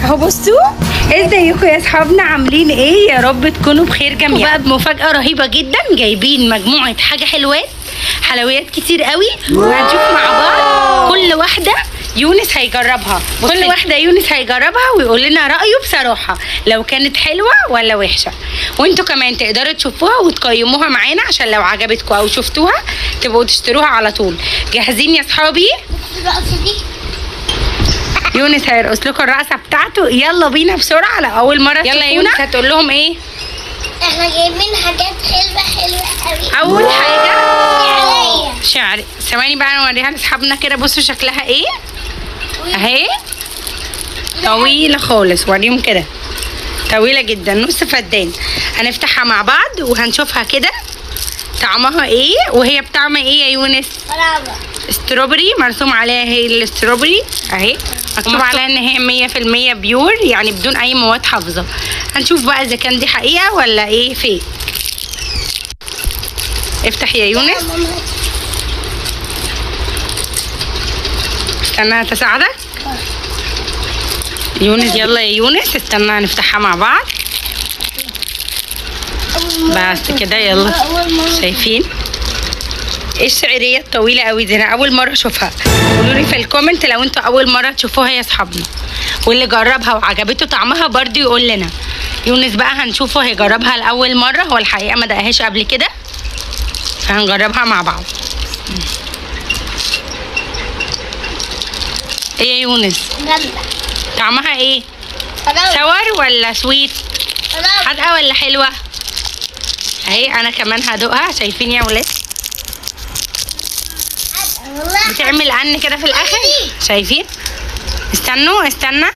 اهو بصوا. ازيكم يا اصحابنا، عاملين ايه؟ يا رب تكونوا بخير جميعا. وبقى بمفاجاه رهيبه جدا، جايبين مجموعه حاجه حلويات كتير قوي، وهنشوف مع بعض كل واحده يونس هيجربها. كل واحده يونس هيجربها ويقول لنا رايه بصراحه، لو كانت حلوه ولا وحشه. وانتوا كمان تقدروا تشوفوها وتقيموها معانا، عشان لو عجبتكم او شفتوها تبقوا تشتروها على طول. جاهزين يا اصحابي؟ يونس هيرقص لكم الرقصه بتاعته. يلا بينا بسرعه، لو اول مره يلا يا يونس هتقول لهم ايه؟ احنا جايبين حاجات حلوه قوي. اول حاجه شعر. ثواني بقى نوريها لاصحابنا كده. بصوا شكلها ايه اهي، طويله خالص. وريهم كده، طويله جدا، نص فدان. هنفتحها مع بعض وهنشوفها كده طعمها ايه. وهي بطعم ايه يا يونس؟ استروبري، مرسوم عليها هي الاستروبري اهي، مكتوب عليها ان هي 100% بيور، يعني بدون اي مواد حافظه. هنشوف بقى اذا كان دي حقيقه ولا ايه فيك. افتح يا يونس. استنى هتساعدك يونس. يلا يا يونس استنى هنفتحها مع بعض. بس كده يلا. شايفين ايه الشعريه الطويله قوي دي؟ انا اول مره اشوفها. قولوا لي في الكومنت لو انتوا اول مره تشوفوها يا اصحابنا، واللي جربها وعجبته طعمها برضو يقول لنا. يونس بقى هنشوفه هيجربها لاول مره، هو الحقيقه ما دقهاش قبل كده، فهنجربها مع بعض. ايه يا يونس؟ طعمها ايه؟ سور ولا سويت؟ حادقه ولا حلوه؟ اهي انا كمان هدوقها. شايفين يا ولاد بتعمل عن كده في الاخر؟ شايفين؟ استنوا استنى